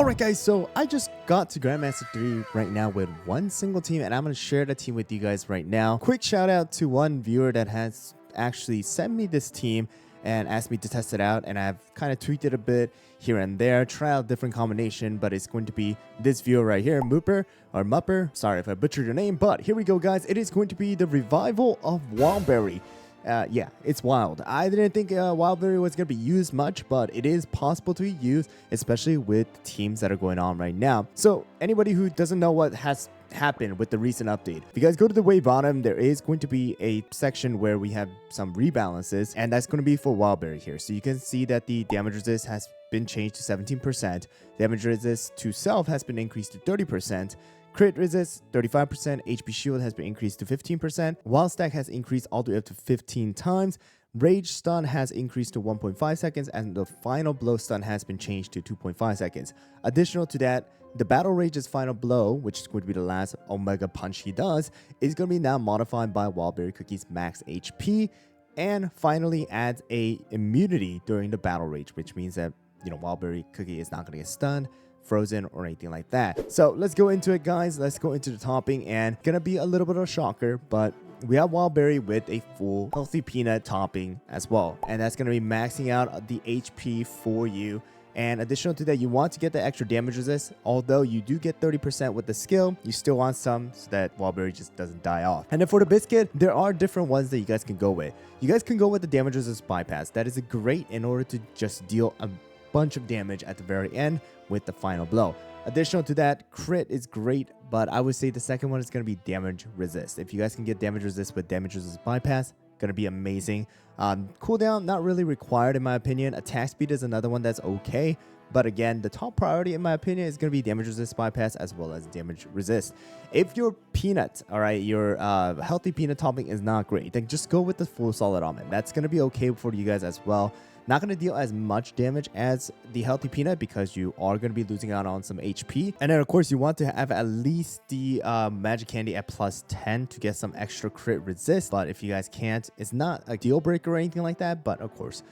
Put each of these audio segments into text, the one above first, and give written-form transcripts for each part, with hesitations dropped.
Alright guys, so I just got to Grandmaster 3 right now with one single team, and I'm going to share the team with you guys right now. Quick shout out to one viewer that has actually sent me this team and asked me to test it out, and I've kind of tweaked it a bit here and there, try out different combination, but it's going to be this viewer right here, Mupper, sorry if I butchered your name, but here we go guys. It is going to be the revival of Wildberry. Yeah, it's wild. I didn't think Wildberry was going to be used much, but it is possible to be used, especially with teams that are going on right now. So anybody who doesn't know what has happened with the recent update, if you guys go to the way bottom, there is going to be a section where we have some rebalances, and that's going to be for Wildberry here. So you can see that the damage resist has been changed to 17%. Damage resist to self has been increased to 30%. Crit resist 35%, HP shield has been increased to 15%, wild stack has increased all the way up to 15 times, rage stun has increased to 1.5 seconds, and the final blow stun has been changed to 2.5 seconds. Additional to that, the battle rage's final blow, which is going to be the last omega punch he does, is going to be now modified by Wildberry Cookie's max HP, and finally adds a immunity during the battle rage, which means that, you know, Wildberry Cookie is not going to get stunned, frozen, or anything like that. So let's go into it guys. Let's go into the topping, and gonna be a little bit of a shocker, but we have Wildberry with a full healthy peanut topping as well, and that's gonna be maxing out the HP for you. And additional to that, you want to get the extra damage resist. Although you do get 30% with the skill, you still want some so that Wildberry just doesn't die off. And then for the biscuit, there are different ones that you guys can go with. You guys can go with the damage resist bypass. That is great in order to just deal a bunch of damage at the very end with the final blow. Additional to that, crit is great, but I would say the second one is going to be damage resist. If you guys can get damage resist with damage resist bypass, going to be amazing. Cooldown not really required in my opinion. Attack speed is another one that's okay, but again, the top priority in my opinion is going to be damage resist bypass as well as damage resist. If your peanut, all right, your healthy peanut topping is not great, then just go with the full solid almond. That's going to be okay for you guys as well. Not going to deal as much damage as the healthy peanut because you are going to be losing out on some HP. And then of course you want to have at least the magic candy at plus 10 to get some extra crit resist. But if you guys can't, it's not a deal breaker or anything like that. But of course,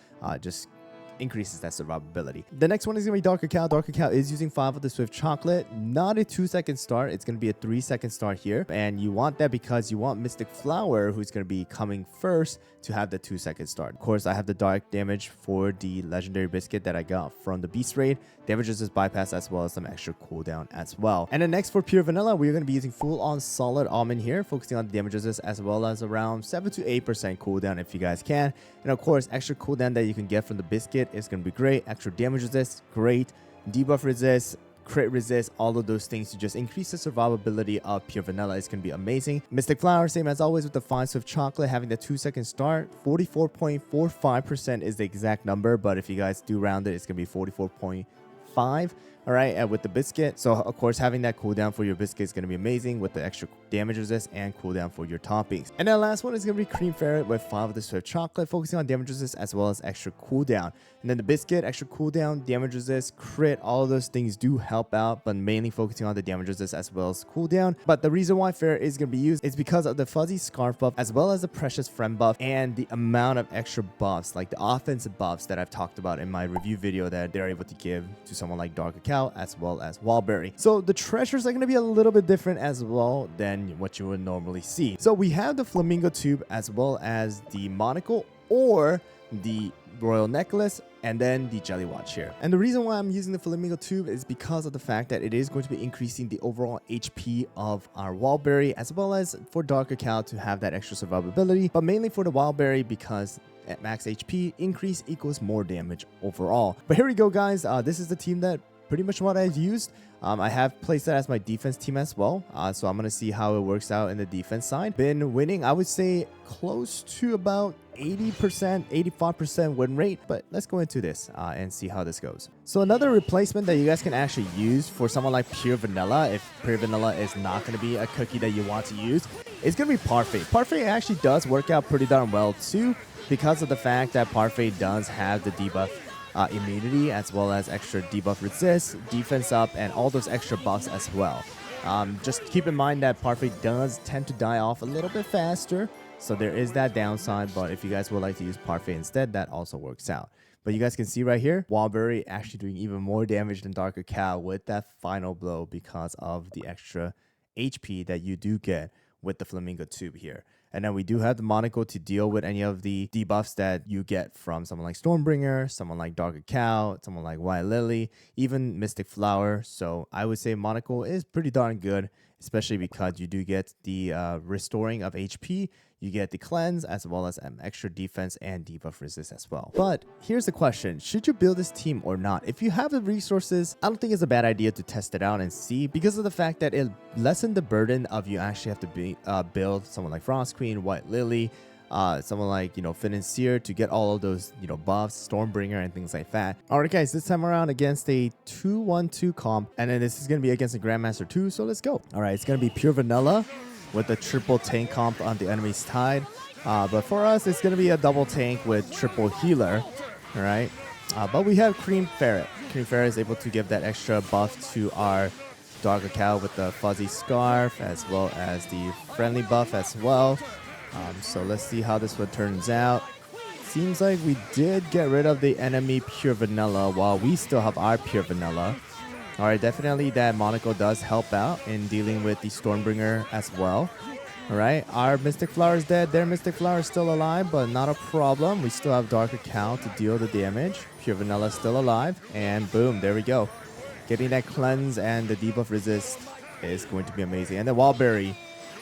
just increases that survivability. The next one is going to be Dark Cacao. Dark Cacao is using 5 of the Swift Chocolate. Not a 2-second start. It's going to be a 3-second start here. And you want that because you want Mystic Flower, who's going to be coming first, to have the 2-second start. Of course, I have the dark damage for the legendary biscuit that I got from the Beast Raid. Damage resist bypass as well as some extra cooldown as well. And then next for pure vanilla, we're going to be using full on solid almond here, focusing on the damage resist as well as around 7 to 8% cooldown if you guys can. And of course, extra cooldown that you can get from the biscuit is going to be great. Extra damage resist, great. Debuff resist, crit resist, all of those things to just increase the survivability of pure vanilla is going to be amazing. Mystic Flower, same as always with the 5 Swift Chocolate, having the 2-second start. 44.45% is the exact number, but if you guys do round it, it's going to be 44.5. All right, with the biscuit. So of course, having that cooldown for your biscuit is going to be amazing with the extra damage resist and cooldown for your toppings. And then last one is going to be Cream Ferret with 5 of the Swift Chocolate, focusing on damage resist as well as extra cooldown. And then the biscuit, extra cooldown, damage resist, crit, all of those things do help out, but mainly focusing on the damage resist as well as cooldown. But the reason why Ferret is going to be used is because of the Fuzzy Scarf buff as well as the Precious Friend buff and the amount of extra buffs, like the offensive buffs that I've talked about in my review video that they're able to give to someone like Dark Cacao as well as Wildberry. So the treasures are going to be a little bit different as well than what you would normally see. So we have the Flamingo Tube as well as the Monocle or the Royal Necklace, and then the Jelly Watch here. And the reason why I'm using the Flamingo Tube is because of the fact that it is going to be increasing the overall HP of our Wildberry, as well as for Dark Cacao to have that extra survivability, but mainly for the Wildberry because at max HP, increase equals more damage overall. But here we go guys, this is the team that pretty much what I've used. I have placed that as my defense team as well. So I'm going to see how it works out in the defense side. Been winning, I would say, close to about 80%, 85% win rate. But let's go into this and see how this goes. So another replacement that you guys can actually use for someone like Pure Vanilla, if Pure Vanilla is not going to be a cookie that you want to use, is going to be Parfait. Parfait actually does work out pretty darn well too, because of the fact that Parfait does have the debuff immunity as well as extra debuff resist, defense up, and all those extra buffs as well. Just keep in mind that Parfait does tend to die off a little bit faster, so there is that downside, but if you guys would like to use Parfait instead, that also works out. But you guys can see right here, Wildberry actually doing even more damage than Dark Cacao with that final blow because of the extra HP that you do get with the Flamingo Tube here. And then we do have the Monocle to deal with any of the debuffs that you get from someone like Stormbringer, someone like Dark Cacao, someone like White Lily, even Mystic Flower. So I would say Monocle is pretty darn good, especially because you do get the restoring of HP, you get the cleanse, as well as extra defense and debuff resist as well. But here's the question, should you build this team or not? If you have the resources, I don't think it's a bad idea to test it out and see, because of the fact that it lessens the burden of you actually have to build someone like Frost Queen, White Lily, someone like, Financier to get all of those, buffs, Stormbringer and things like that. Alright guys, this time around against a 2-1-2 comp, and then this is going to be against a Grandmaster 2, so let's go. Alright, it's going to be pure vanilla with a triple tank comp on the enemy's side. But for us, it's going to be a double tank with triple healer. Alright, but we have Cream Ferret. Cream Ferret is able to give that extra buff to our Dark Cacao with the fuzzy scarf, as well as the friendly buff as well. So let's see how this one turns out. Seems like we did get rid of the enemy pure vanilla while we still have our pure vanilla. Alright, definitely that Monocle does help out in dealing with the Stormbringer as well. Alright, our Mystic Flower is dead. Their Mystic Flower is still alive, but not a problem. We still have Dark Cacao to deal the damage. Pure vanilla is still alive. And boom, there we go. Getting that cleanse and the debuff resist is going to be amazing. And the Wildberry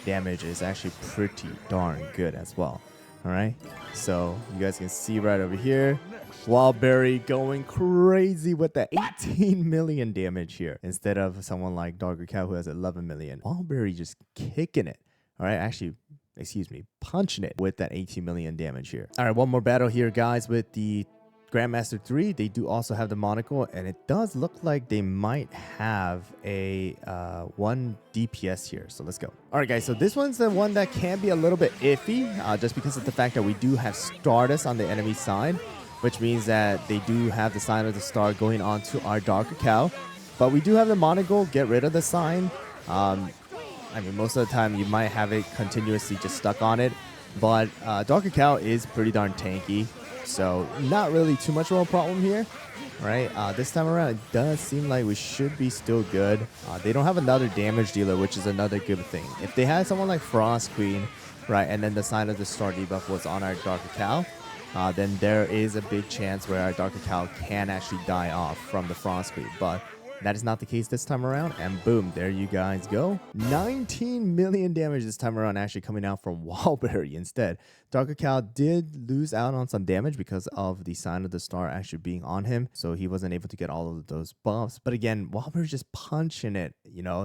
damage is actually pretty darn good as well. Alright, so you guys can see right over here, Wildberry going crazy with the 18 million damage here instead of someone like Dark Cacao who has 11 million. Wildberry just kicking it. Alright, actually, excuse me, punching it with that 18 million damage here. Alright, one more battle here, guys, with the Grandmaster 3. They do also have the Monocle, and it does look like they might have a 1 DPS here. So let's go. All right, guys. So this one's the one that can be a little bit iffy, just because of the fact that we do have Stardust on the enemy side, which means that they do have the sign of the star going on to our Dark Cacao. But we do have the Monocle. Get rid of the sign. I mean, most of the time you might have it continuously just stuck on it, but Dark Cacao is pretty darn tanky. So not really too much of a problem here, right? This time around, it does seem like we should be still good. They don't have another damage dealer, which is another good thing. If they had someone like Frost Queen, right, and then the sign of the star debuff was on our Dark Cacao, then there is a big chance where our Dark Cacao can actually die off from the Frost Queen. But that is not the case this time around, and boom, there you guys go. 19 million damage this time around, actually coming out from Wildberry instead. Dark Cacao did lose out on some damage because of the sign of the star actually being on him, so he wasn't able to get all of those buffs. But again, Wildberry just punching it,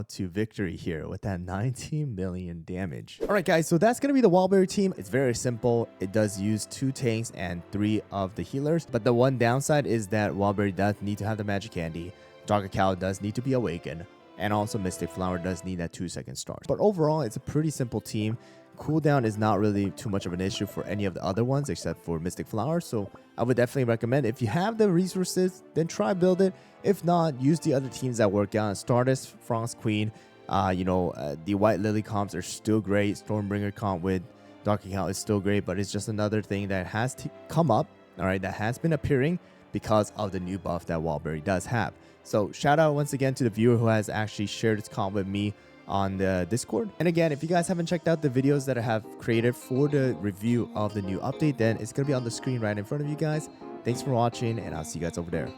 to victory here with that 19 million damage. All right, guys, so that's going to be the Wildberry team. It's very simple. It does use 2 tanks and 3 of the healers, but the one downside is that Wildberry does need to have the magic candy. Dark Cacao does need to be awakened, and also Mystic Flower does need that 2-second start. But overall, it's a pretty simple team. Cooldown is not really too much of an issue for any of the other ones except for Mystic Flower, so I would definitely recommend, if you have the resources, then try build it. If not, use the other teams that work out. Stardust, Frost Queen, the White Lily comps are still great. Stormbringer comp with Dark Cacao is still great, but it's just another thing that has to come up, alright, that has been appearing because of the new buff that Wildberry does have. So shout out once again to the viewer who has actually shared his comp with me on the Discord. And again, if you guys haven't checked out the videos that I have created for the review of the new update, then it's going to be on the screen right in front of you guys. Thanks for watching, and I'll see you guys over there.